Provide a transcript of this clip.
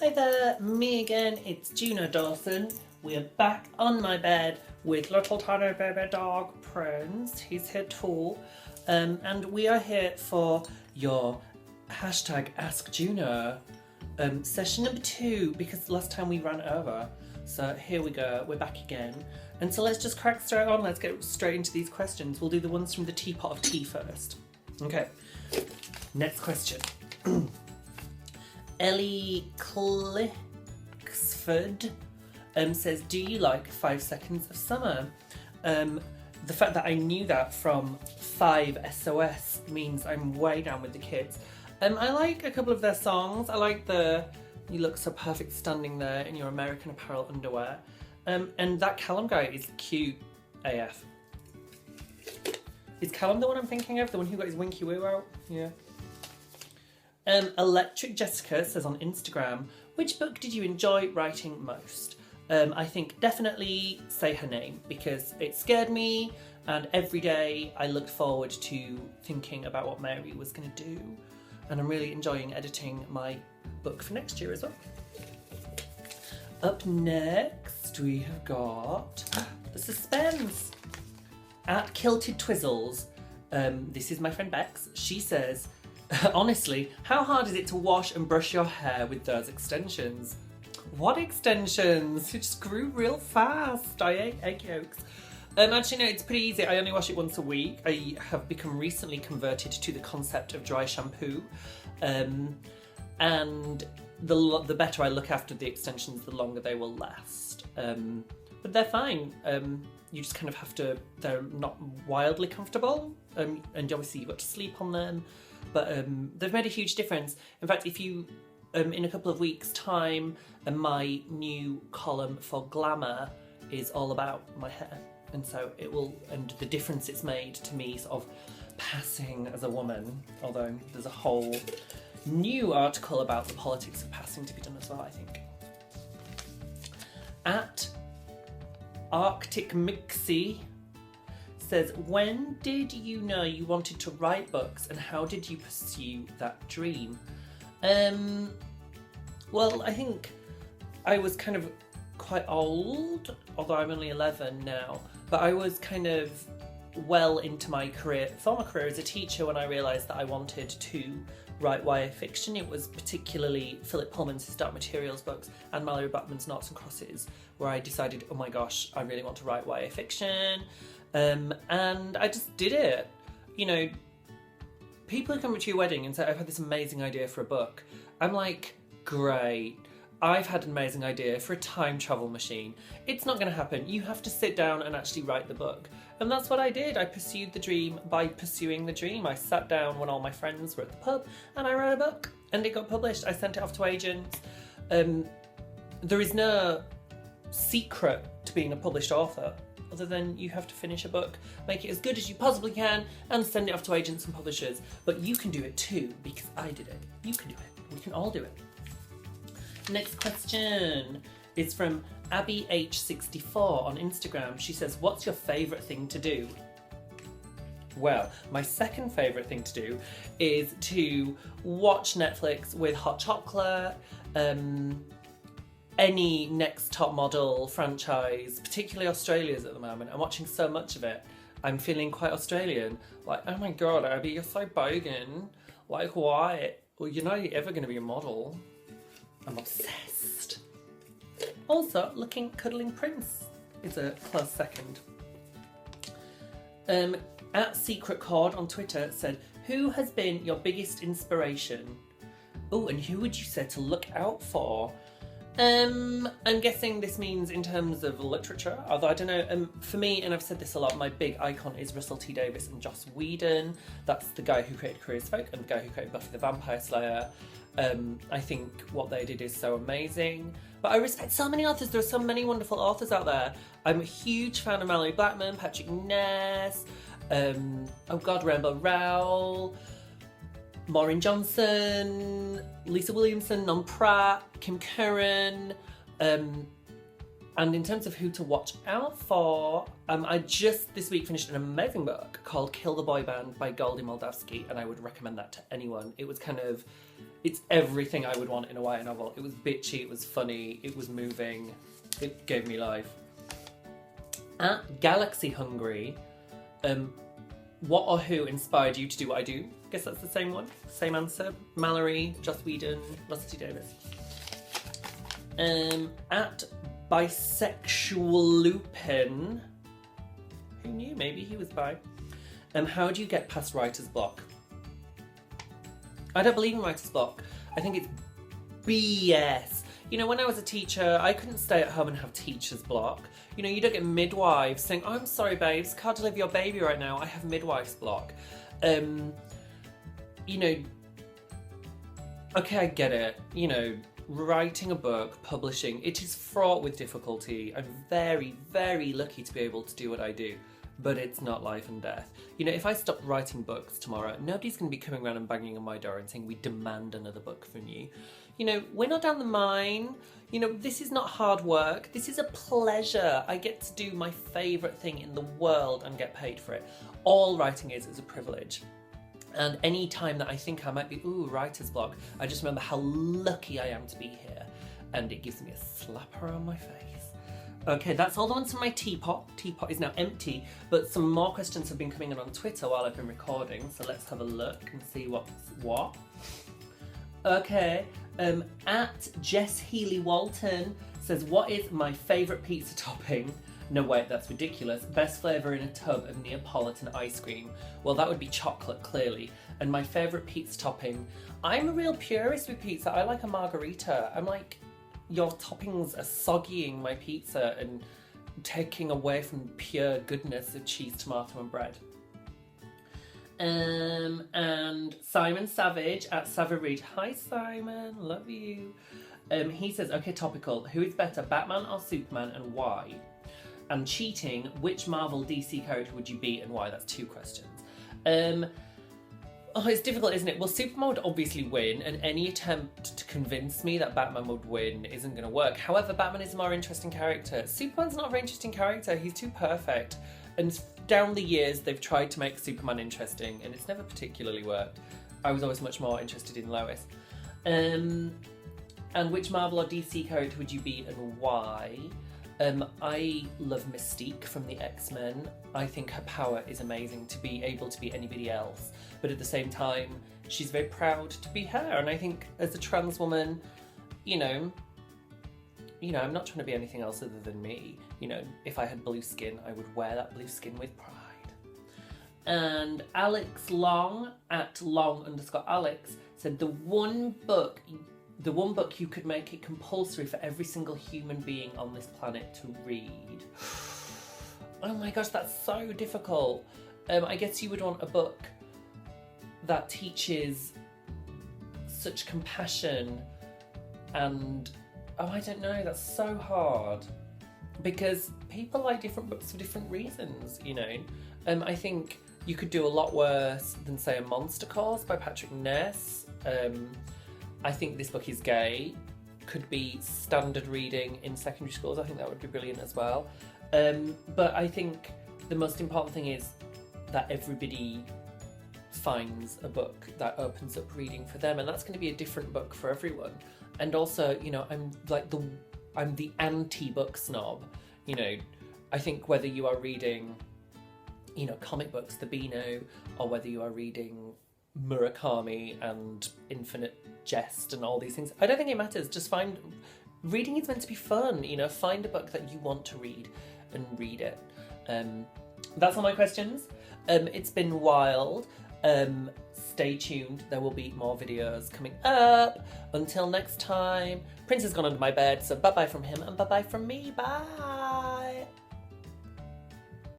Hi there, me again, it's Juno Dawson. We're back on my bed with little tiny baby dog Prince. He's here too. And we are here for your hashtag Ask Juno session number 2, because last time we ran over. So here we go, we're back again. And so let's just crack straight on, let's get straight into these questions. We'll do the ones from the teapot of tea first. Okay, next question. Ellie Clixford says, do you like 5 Seconds of Summer? The fact that I knew that from 5 SOS means I'm way down with the kids. I like a couple of their songs. I like the "You look so perfect standing there in your American Apparel underwear." And that Callum guy is cute AF. Is Callum the one I'm thinking of? The one who got his winky woo out? Yeah. Electric Jessica says on Instagram, which book did you enjoy writing most? I think definitely Say Her Name, because it scared me and every day I looked forward to thinking about what Mary was going to do, and I'm really enjoying editing my book for next year as well. Up next we have got the suspense. At Kilted Twizzles, this is my friend Bex, she says, honestly, how hard is it to wash and brush your hair with those extensions? What extensions? It just grew real fast. I ate egg yolks. Actually, no, it's pretty easy. I only wash it once a week. I have become recently converted to the concept of dry shampoo. And the better I look after the extensions, the longer they will last. But they're fine. You just kind of have to, they're not wildly comfortable. And obviously you've got to sleep on them. But they've made a huge difference. In fact, if you, in a couple of weeks' time, my new column for Glamour is all about my hair. And so it will, and the difference it's made to me sort of passing as a woman, although there's a whole new article about the politics of passing to be done as well, I think. At Arctic Mixie says, when did you know you wanted to write books and how did you pursue that dream? Well, I think I was kind of quite old, although I'm only 11 now, but I was kind of well into my former career as a teacher when I realised that I wanted to write YA fiction. It was particularly Philip Pullman's His Dark Materials books and Mallory Blackman's Noughts and Crosses, where I decided, oh my gosh, I really want to write YA fiction. And I just did it. You know, people who come to your wedding and say, I've had this amazing idea for a book. I'm like, great. I've had an amazing idea for a time travel machine. It's not going to happen. You have to sit down and actually write the book. And that's what I did. I pursued the dream by pursuing the dream. I sat down when all my friends were at the pub and I wrote a book and it got published. I sent it off to agents. There is no secret to being a published author other than you have to finish a book, make it as good as you possibly can and send it off to agents and publishers. But you can do it too, because I did it. You can do it. We can all do it. Next question is from Abby H64 on Instagram. She says, what's your favourite thing to do? Well, my second favourite thing to do is to watch Netflix with hot chocolate, any Next Top Model franchise, particularly Australia's at the moment. I'm watching so much of it. I'm feeling quite Australian. Like, oh my god, Abby, you're so bogan. Like, why? Well, you're not ever going to be a model. I'm obsessed. Also, cuddling Prince is a close second. At Secret Chord on Twitter said, who has been your biggest inspiration? Oh, and who would you say to look out for? I'm guessing this means in terms of literature, although I don't know. For me, and I've said this a lot, my big icon is Russell T Davies and Joss Whedon. That's the guy who created Queer as Folk and the guy who created Buffy the Vampire Slayer. I think what they did is so amazing. But I respect so many authors. There are so many wonderful authors out there. I'm a huge fan of Mallory Blackman, Patrick Ness, Rainbow Rowell, Maureen Johnson, Lisa Williamson, Non Pratt, Kim Curran. And in terms of who to watch out for, I just this week finished an amazing book called Kill the Boy Band by Goldie Moldavsky, and I would recommend that to anyone. It was kind of It's everything I would want in a YA novel. It was bitchy, it was funny, it was moving, it gave me life. At Galaxy Hungry, what or who inspired you to do what I do? Guess that's the same one. Same answer. Mallory, Joss Whedon, Russell T Davies. At Bisexual Lupin, who knew? Maybe he was bi. How do you get past writer's block? I don't believe in writer's block. I think it's BS. You know, when I was a teacher, I couldn't stay at home and have teacher's block. You know, you don't get midwives saying, oh, I'm sorry, babes, can't deliver your baby right now, I have midwife's block. You know, okay, I get it. You know, writing a book, publishing, it is fraught with difficulty. I'm very, very lucky to be able to do what I do, but it's not life and death. You know, if I stopped writing books tomorrow, nobody's going to be coming around and banging on my door and saying, we demand another book from you. You know, we're not down the mine. You know, this is not hard work. This is a pleasure. I get to do my favourite thing in the world and get paid for it. All writing is a privilege. And any time that I think I might be, writer's block, I just remember how lucky I am to be here. And it gives me a slap around my face. Okay, that's all the ones from my teapot. Teapot is now empty, but some more questions have been coming in on Twitter while I've been recording, so let's have a look and see what's what. Okay, at Jess Healy Walton says, what is my favourite pizza topping? No, wait, that's ridiculous. Best flavour in a tub of Neapolitan ice cream. Well, that would be chocolate, clearly. And my favourite pizza topping, I'm a real purist with pizza. I like a margarita. I'm like, your toppings are soggying my pizza and taking away from the pure goodness of cheese, tomato and bread. And Simon Savage at Savage. Hi Simon, love you. He says, okay, topical. Who is better, Batman or Superman, and why? And cheating, which Marvel DC character would you be and why? That's 2 questions. Oh, it's difficult, isn't it? Well, Superman would obviously win, and any attempt to convince me that Batman would win isn't going to work. However, Batman is a more interesting character. Superman's not a very interesting character. He's too perfect. And down the years, they've tried to make Superman interesting, and it's never particularly worked. I was always much more interested in Lois. And which Marvel or DC character would you be and why? I love Mystique from the X-Men. I think her power is amazing to be able to be anybody else. But at the same time, she's very proud to be her. And I think as a trans woman, you know, I'm not trying to be anything else other than me. You know, if I had blue skin, I would wear that blue skin with pride. And Alex Long at Long_Alex said the one book you could make it compulsory for every single human being on this planet to read. Oh my gosh, that's so difficult. I guess you would want a book that teaches such compassion and, I don't know, that's so hard. Because people like different books for different reasons, you know. I think you could do a lot worse than, say, A Monster Calls by Patrick Ness. I think This Book is Gay could be standard reading in secondary schools. I think that would be brilliant as well. But I think the most important thing is that everybody finds a book that opens up reading for them, and that's going to be a different book for everyone. And also, you know, I'm the anti-book snob. You know, I think whether you are reading, you know, comic books, the Beano, or whether you are reading Murakami and Infinite Jest and all these things, I don't think it matters. Just reading is meant to be fun, you know, find a book that you want to read and read it. That's all my questions. It's been wild. Stay tuned, there will be more videos coming up. Until next time, Prince has gone under my bed, so bye bye from him and bye bye from me. Bye.